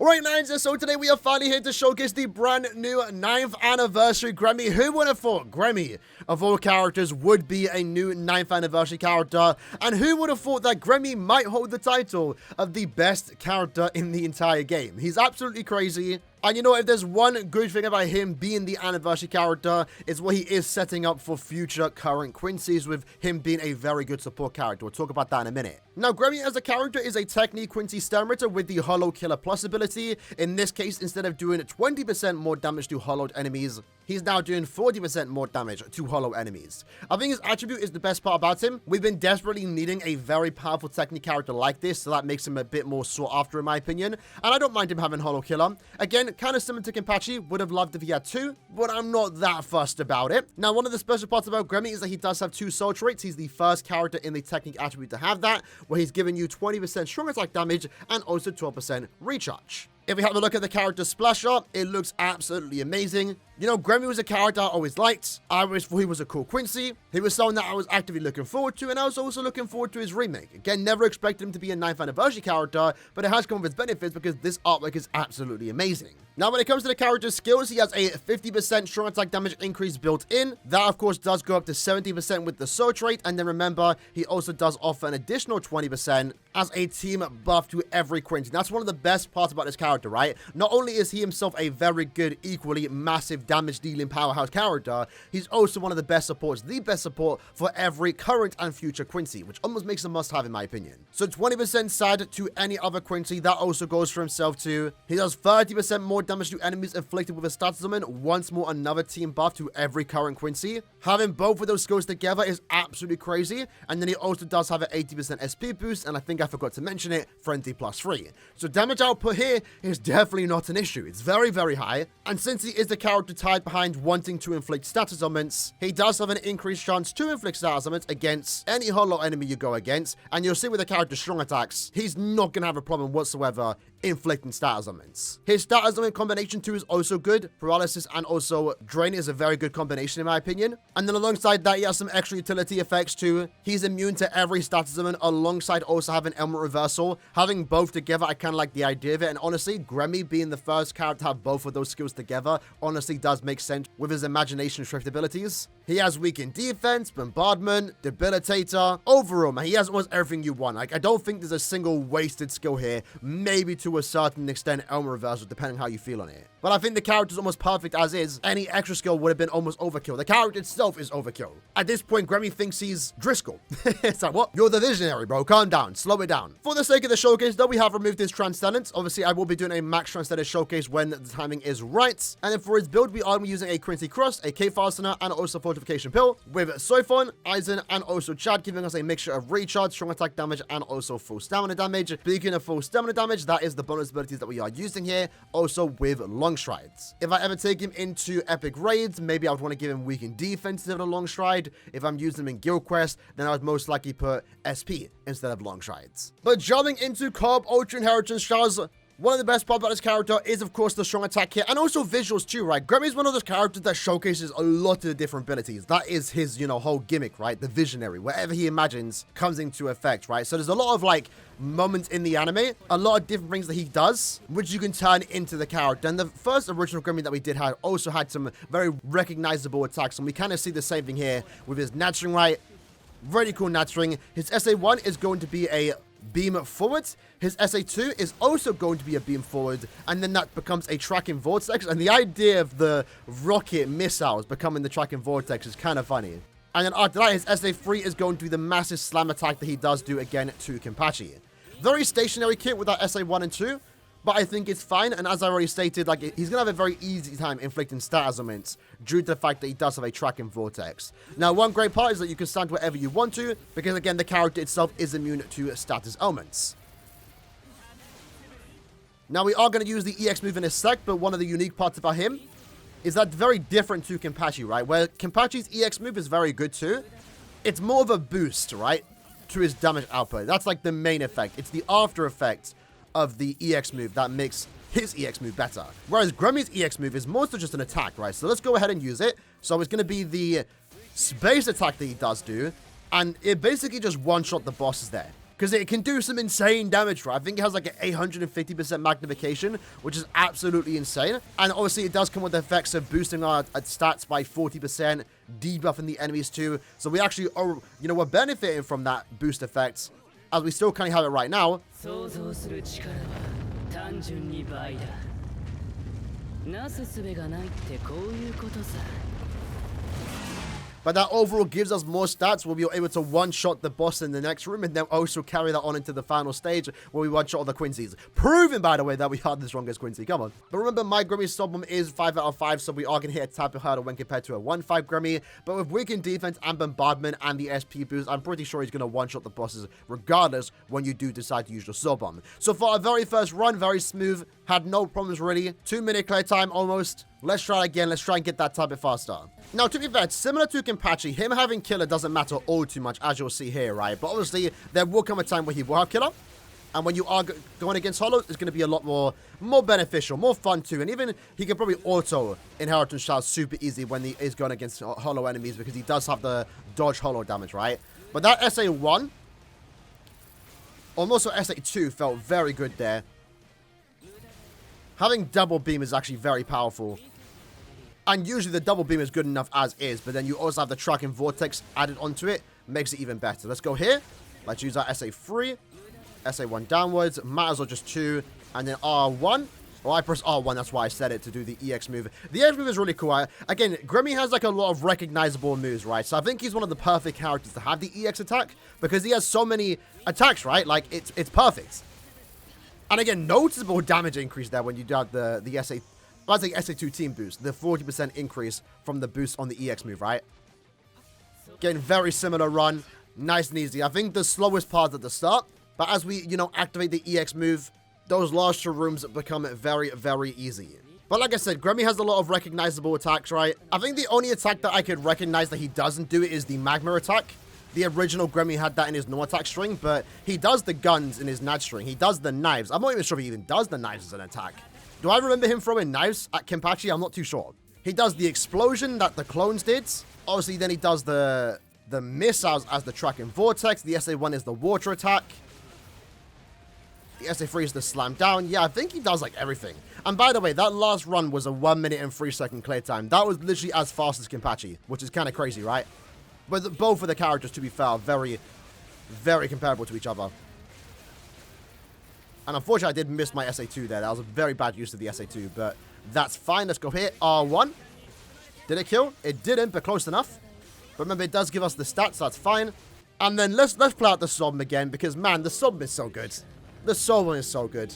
Alright, Ninja, so today we are finally here to showcase the brand new 9th anniversary GREMMY. Who would have thought GREMMY, of all characters, would be a new 9th anniversary character? And who would have thought that GREMMY might hold the title of the best character in the entire game? He's absolutely crazy. And you know, if there's one good thing about him being the anniversary character, it's what he is setting up for future current Quincy's, with him being a very good support character. We'll talk about that in a minute. Now, GREMMY as a character is a Technique Quincy Stem Ritter with the Hollow Killer Plus ability. In this case, instead of doing 20% more damage to hollowed enemies, he's now doing 40% more damage to hollow enemies. I think his attribute is the best part about him. We've been desperately needing a very powerful Technique character like this, so that makes him a bit more sought after in my opinion. And I don't mind him having Hollow Killer. Again, kind of similar to Kenpachi, would have loved if he had two, but I'm not that fussed about it. Now, one of the special parts about GREMMY is that he does have 2 soul traits. He's the first character in the Technique attribute to have that, where he's giving you 20% strong attack damage and also 12% recharge. If we have a look at the character splash art, it looks absolutely amazing. You know, GREMMY was a character I always liked. I always thought he was a cool Quincy. He was someone that I was actively looking forward to, and I was also looking forward to his remake. Again, never expected him to be a 9th anniversary character, but it has come with its benefits because this artwork is absolutely amazing. Now, when it comes to the character's skills, he has a 50% strong attack damage increase built in. That, of course, does go up to 70% with the soul trait, and then remember, he also does offer an additional 20% as a team buff to every Quincy. That's one of the best parts about this character, right? Not only is he himself a very good, equally massive damage-dealing powerhouse character, he's also one of the best supports, the best support for every current and future Quincy, which almost makes a must-have in my opinion. So 20% sad to any other Quincy, that also goes for himself too. He does 30% more damage to enemies inflicted with a status summon, once more another team buff to every current Quincy. Having both of those skills together is absolutely crazy, and then he also does have an 80% SP boost, and I think I forgot to mention it, Frenzy +3. So damage output here is definitely not an issue. It's very, very high, and since he is the character tied behind wanting to inflict status ailments, he does have an increased chance to inflict status ailments against any hollow enemy you go against, and you'll see with the character's strong attacks, he's not going to have a problem whatsoever inflicting status ailments. His status ailment combination too is also good. Paralysis and also Drain is a very good combination in my opinion. And then alongside that, he has some extra utility effects too. He's immune to every status ailment alongside also having Ailment Reversal. Having both together, I kind of like the idea of it. And honestly, GREMMY being the first character to have both of those skills together honestly does make sense with his Imagination Shift abilities. He has Weakened Defense, Bombardment, Debilitator. Overall, man, he has almost everything you want. Like, I don't think there's a single wasted skill here. Maybe to a certain extent, Ailment Reversal, depending how you feel on it. But I think the character is almost perfect as is. Any extra skill would have been almost overkill. The character itself is overkill. At this point, GREMMY thinks he's Driscoll. It's like, what? You're the visionary, bro. Calm down. Slow it down. For the sake of the showcase, though, we have removed his Transcendence. Obviously, I will be doing a max Transcendence showcase when the timing is right. And then for his build, we are using a Quincy Cross, a K-Fastener, and also Fortification Pill, with Soifon, Aizen, and also Chad, giving us a mixture of recharge, strong attack damage, and also full stamina damage. Speaking of full stamina damage, that is the bonus abilities that we are using here, also with Long Strides. If I ever take him into epic raids, maybe I would want to give him Weakened Defense instead of a Long Stride. If I'm using him in Guild Quest, then I would most likely put SP instead of Long Strides. But jumping into Cobb Ultra Inheritance Stars, one of the best parts about this character is, of course, the strong attack here, and also visuals too, right? GREMMY is one of those characters that showcases a lot of the different abilities. That is his, you know, whole gimmick, right? The visionary. Whatever he imagines comes into effect, right? So there's a lot of, like, moments in the anime, a lot of different things that he does, which you can turn into the character. And the first original GREMMY that we did have also had some very recognizable attacks, and we kind of see the same thing here with his Natchering, right? Really cool Natchering. His SA1 is going to be a beam forward. His SA2 is also going to be a beam forward, and then that becomes a tracking vortex. And the idea of the rocket missiles becoming the tracking vortex is kind of funny. And then after that, his SA3 is going to be the massive slam attack that he does do again to Kenpachi. Very stationary kit with that SA1 and 2, but I think it's fine. And as I already stated, like, he's going to have a very easy time inflicting status ailments due to the fact that he does have a tracking vortex. Now, one great part is that you can stand wherever you want to, because again, the character itself is immune to status ailments. Now, we are going to use the EX move in a sec, but one of the unique parts about him is that very different to Kenpachi, right? Where Kenpachi's EX move is very good too. It's more of a boost, right, to his damage output. That's like the main effect. It's the after effect of the EX move that makes his EX move better. Whereas GREMMY's EX move is more so just an attack, right? So let's go ahead and use it. So it's going to be the space attack that he does do, and it basically just one-shot the bosses there. because it can do some insane damage, right? I think it has like an 850% magnification, which is absolutely insane. And obviously it does come with the effects of boosting our stats by 40%, debuffing the enemies too. So we actually are, you know, we're benefiting from that boost effect, as we still kind of have it right now. But that overall gives us more stats where we are able to one-shot the boss in the next room and then also carry that on into the final stage where we one-shot all the Quincy's. Proving, by the way, that we are the strongest Quincy. Come on. But remember, my GREMMY Sobbomb is 5 out of 5, so we are going to hit a tad bit harder when compared to a 1-5 GREMMY. But with weakened defense and bombardment and the SP boost, I'm pretty sure he's going to one-shot the bosses regardless when you do decide to use your Sobbomb. So for our very first run, very smooth. Had no problems really. 2-minute clear time almost. Let's try again. Let's try and get that tad bit faster. Now, to be fair, it's similar to Kenpachi. Him having Killer doesn't matter all too much, as you'll see here, right? But obviously, there will come a time where he will have Killer. And when you are going against Hollows, it's going to be a lot more beneficial, more fun too. And even he can probably auto Inheritance Shard super easy when he is going against Hollow enemies because he does have the dodge Hollow damage, right? But that SA1, almost SA2 felt very good there. Having double beam is actually very powerful. And usually the double beam is good enough as is, but then you also have the tracking vortex added onto it, makes it even better. Let's go here. Let's use our SA3, SA1 downwards, might as well just 2, and then R1. Well, I press R1, that's why I said it, to do the EX move. The EX move is really cool. Again, GREMMY has like a lot of recognizable moves, right? So I think he's one of the perfect characters to have the EX attack, because he has so many attacks, right? Like, it's perfect. And again, noticeable damage increase there when you do the SA... I'd say SA2 team boost, the 40% increase from the boost on the EX move, right? Getting very similar run, nice and easy. I think the slowest part at the start, but as we, you know, activate the EX move, those last 2 rooms become very, very easy. But like I said, GREMMY has a lot of recognizable attacks, right? I think the only attack that I could recognize that he doesn't do is the Magma attack. The original GREMMY had that in his no attack string, but he does the guns in his Nad string. He does the knives. I'm not even sure if he even does the knives as an attack. Do I remember him throwing knives at Kenpachi? I'm not too sure. He does the explosion that the clones did. Obviously, then he does the missiles as the tracking vortex. The SA1 is the water attack. The SA3 is the slam down. Yeah, I think he does like everything. And by the way, that last run was a 1 minute and 3 second clear time. That was literally as fast as Kenpachi, which is kind of crazy, right? But both of the characters, to be fair, are very, very comparable to each other. And unfortunately, I did miss my SA2 there. That was a very bad use of the SA2, but that's fine. Let's go here. R1. Did it kill? It didn't, but close enough. But remember, it does give us the stats, so that's fine. And then let's play out the Sobbomb again, because, man, the Sobbomb is so good. The Sobbomb is so good.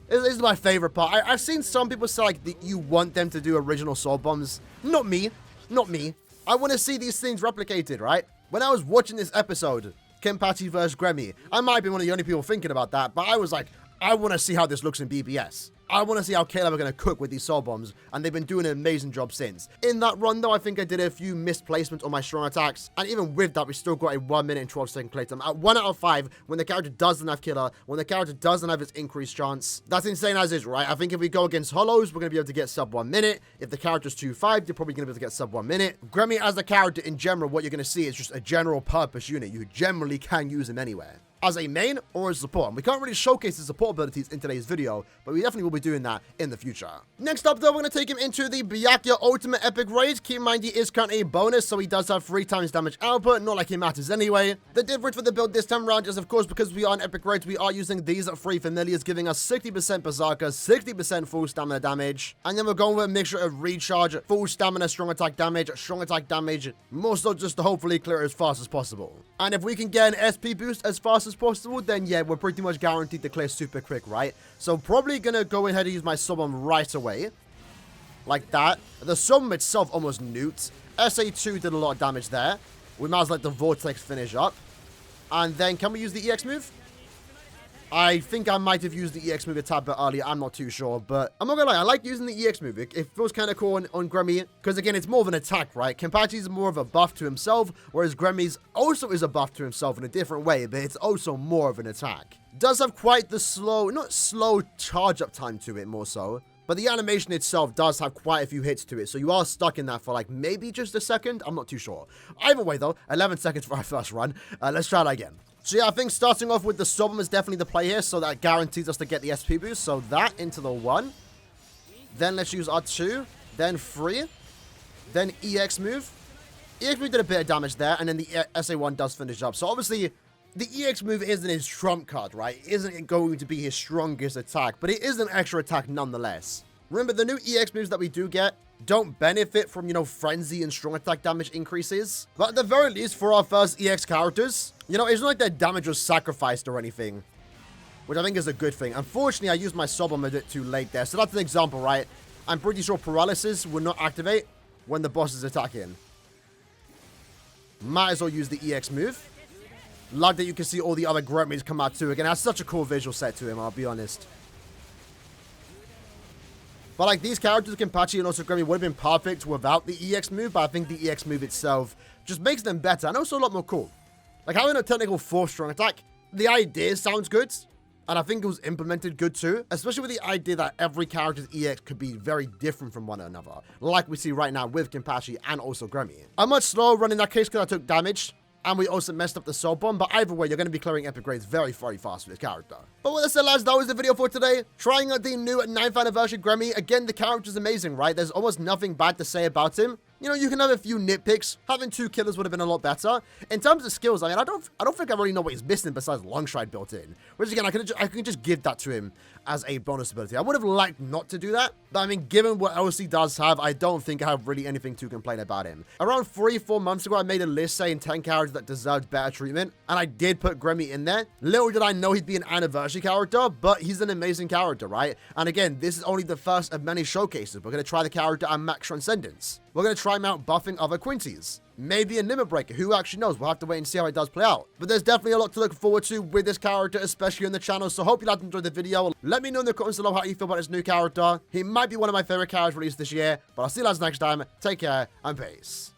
This is my favorite part. I've seen some people say, like, that you want them to do original Sobbombs. Not me. Not me. I want to see these things replicated, right? When I was watching this episode... Kenpachi vs. GREMMY. I might be one of the only people thinking about that, but I was like, I want to see how this looks in BBS. I want to see how Caleb are going to cook with these soul bombs, and they've been doing an amazing job since. In that run, though, I think I did a few misplacements on my strong attacks, and even with that, we still got a 1 minute and 12 second play time. At 1 out of 5, when the character doesn't have killer, when the character doesn't have its increased chance, that's insane as is, right? I think if we go against Hollows, we're going to be able to get sub 1 minute. If the character's 2-5, you're probably going to be able to get sub 1 minute. GREMMY as a character in general, what you're going to see is just a general purpose unit. You generally can use him anywhere, as a main or as support. And we can't really showcase his support abilities in today's video, but we definitely will be doing that in the future. Next up, though, we're going to take him into the Byakuya Ultimate Epic Raid. Keep in mind, he is currently a bonus, so he does have 3 times damage output, not like it matters anyway. The difference for the build this time around is, of course, because we are on Epic Raids, we are using these 3 familiars, giving us 60% Berserker, 60% full stamina damage, and then we're going with a mixture of recharge, full stamina, strong attack damage, more so just to hopefully clear it as fast as possible. And if we can get an SP boost as fast as possible, then yeah, we're pretty much guaranteed to clear super quick, right? So probably gonna go ahead and use my Summon right away. Like that. The Summon itself almost nuked. SA2 did a lot of damage there. We might as well let the Vortex finish up. And then can we use the EX move? I think I might have used the EX move a tad bit earlier. I'm not too sure, but I'm not gonna lie, I like using the EX move. It feels kind of cool on GREMMY, because again, it's more of an attack, right? Kenpachi's more of a buff to himself, whereas GREMMY's also is a buff to himself in a different way, but it's also more of an attack. Does have quite the not slow charge up time to it, more so, but the animation itself does have quite a few hits to it, so you are stuck in that for like maybe just a second. I'm not too sure. Either way though, 11 seconds for our first run. Let's try that again. So yeah, I think starting off with the Sob Bomb is definitely the play here, so that guarantees us to get the SP boost. So that into the 1. Then let's use our 2. Then 3. Then EX move. EX move did a bit of damage there, and then the SA1 does finish up. So obviously, the EX move isn't his trump card, right? Isn't going to be his strongest attack, but it is an extra attack nonetheless. Remember, the new EX moves that we do get don't benefit from, frenzy and strong attack damage increases. But at the very least, for our first EX characters, it's not like their damage was sacrificed or anything, which I think is a good thing. Unfortunately, I used my Sob Bomb a bit too late there, so that's an example, right? I'm pretty sure Paralysis will not activate when the boss is attacking. Might as well use the EX move. Like that you can see all the other GREMMYs come out too. Again, that's such a cool visual set to him, I'll be honest. But like these characters, Kenpachi and also GREMMY would have been perfect without the EX move, but I think the EX move itself just makes them better and also a lot more cool. Like having a technical 4th strong attack, the idea sounds good, and I think it was implemented good too, especially with the idea that every character's EX could be very different from one another, like we see right now with Kenpachi and also GREMMY. I'm much slower running that case because I took damage, and we also messed up the Sob Bomb, but either way, you're going to be clearing epic grades very, very fast with this character. But with that said, lads, that was the video for today. Trying out the new 9th anniversary GREMMY. Again, the character's amazing, right? There's almost nothing bad to say about him. You can have a few nitpicks. Having 2 killers would have been a lot better. In terms of skills, I mean, I don't think I really know what he's missing besides long stride built in. Which again, I can just give that to him as a bonus ability. I would have liked not to do that, but I mean, given what else he does have, I don't think I have really anything to complain about him. Around 3-4 months ago, I made a list saying 10 characters that deserved better treatment, and I did put GREMMY in there. Little did I know he'd be an anniversary character, but he's an amazing character, right? And again, this is only the first of many showcases. We're going to try the character at max transcendence. We're going to try him out buffing other Quincy's. Maybe a Limit Breaker, who actually knows? We'll have to wait and see how it does play out. But there's definitely a lot to look forward to with this character, especially on the channel, so hope you guys enjoyed the video. Let me know in the comments below how you feel about this new character. He might be one of my favorite characters released this year, but I'll see you guys next time. Take care, and peace.